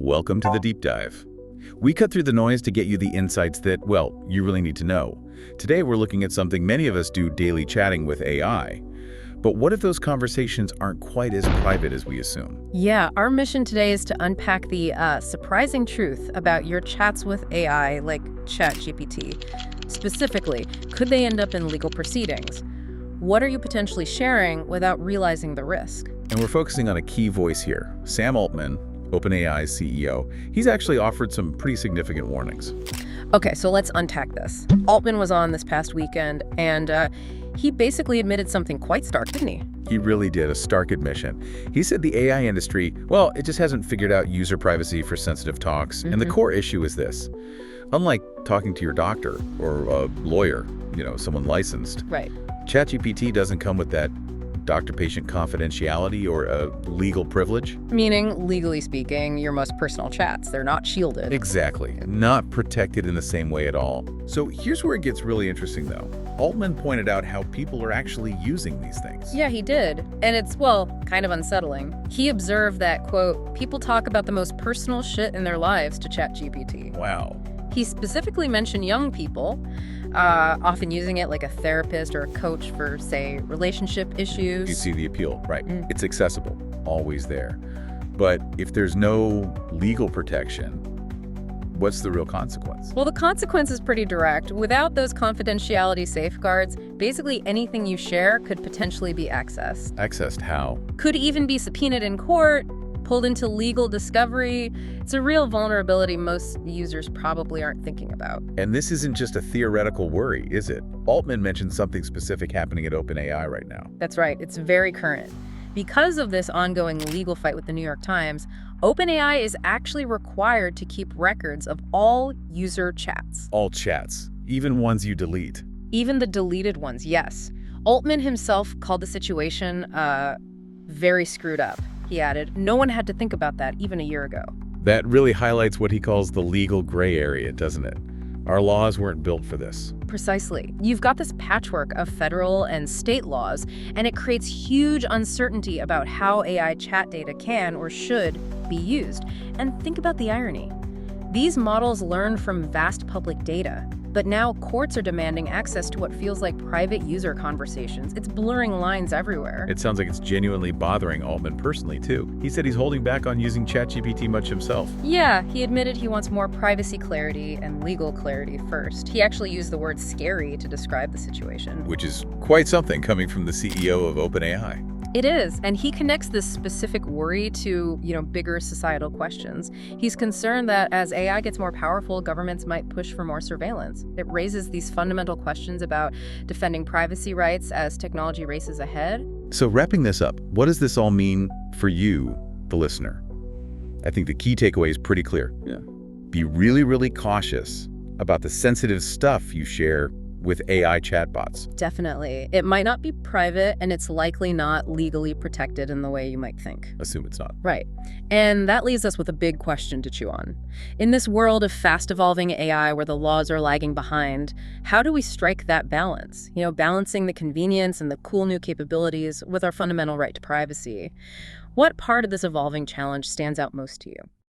Welcome to the deep dive. We cut through the noise to get you the insights that, well, you really need to know. Today we're looking at something many of us do daily, chatting with AI. But what if those conversations aren't quite as private as we assume? Yeah, our mission today is to unpack the surprising truth about your chats with AI like ChatGPT. Specifically, could they end up in legal proceedings? What are you potentially sharing without realizing the risk? And we're focusing on a key voice here, Sam Altman, OpenAI CEO. He's actually offered some pretty significant warnings. Okay, so let's unpack this. Altman was on this past weekend, and he basically admitted something quite stark, didn't he? He really did, a stark admission. He said the AI industry, well, it just hasn't figured out user privacy for sensitive talks. And the core issue is this. Unlike talking to your doctor or a lawyer, someone licensed, Right. ChatGPT doesn't come with that doctor-patient confidentiality or a legal privilege. Meaning, legally speaking, your most personal chats, they're not shielded. Exactly. Not protected in the same way at all. So here's where it gets really interesting, though. Altman pointed out how people are actually using these things. Yeah, he did. And it's, well, kind of unsettling. He observed that, quote, people talk about the most personal shit in their lives to ChatGPT. Wow. He specifically mentioned young people, often using it like a therapist or a coach for, say, relationship issues. You see the appeal, right? It's accessible, always there. But if there's no legal protection, what's the real consequence? Well, the consequence is pretty direct. Without those confidentiality safeguards, basically anything you share could potentially be accessed. Accessed how? Could even be subpoenaed in court, pulled into legal discovery. It's a real vulnerability most users probably aren't thinking about. And this isn't just a theoretical worry, is it? Altman mentioned something specific happening at OpenAI right now. That's right. It's very current. Because of this ongoing legal fight with the New York Times, OpenAI is actually required to keep records of all user chats. All chats, even ones you delete. Even the deleted ones, yes. Altman himself called the situation very screwed up. He added, no one had to think about that even a year ago. That really highlights what he calls the legal gray area, doesn't it? Our laws weren't built for this. Precisely. You've got this patchwork of federal and state laws, and it creates huge uncertainty about how AI chat data can or should be used. And think about the irony. These models learn from vast public data, but now courts are demanding access to what feels like private user conversations. It's blurring lines everywhere. It sounds like it's genuinely bothering Altman personally, too. He said he's holding back on using ChatGPT much himself. Yeah, he admitted he wants more privacy clarity and legal clarity first. He actually used the word scary to describe the situation. Which is quite something coming from the CEO of OpenAI. It is, and he connects this specific worry to, bigger societal questions. He's concerned that as AI gets more powerful, governments might push for more surveillance. It raises these fundamental questions about defending privacy rights as technology races ahead. So wrapping this up, what does this all mean for you, the listener? I think the key takeaway is pretty clear. Yeah. Be really, really cautious about the sensitive stuff you share with AI chatbots. Definitely. It might not be private, and it's likely not legally protected in the way you might think. Assume it's not. Right. And that leaves us with a big question to chew on. In this world of fast-evolving AI where the laws are lagging behind, how do we strike that balance? Balancing the convenience and the cool new capabilities with our fundamental right to privacy. What part of this evolving challenge stands out most to you?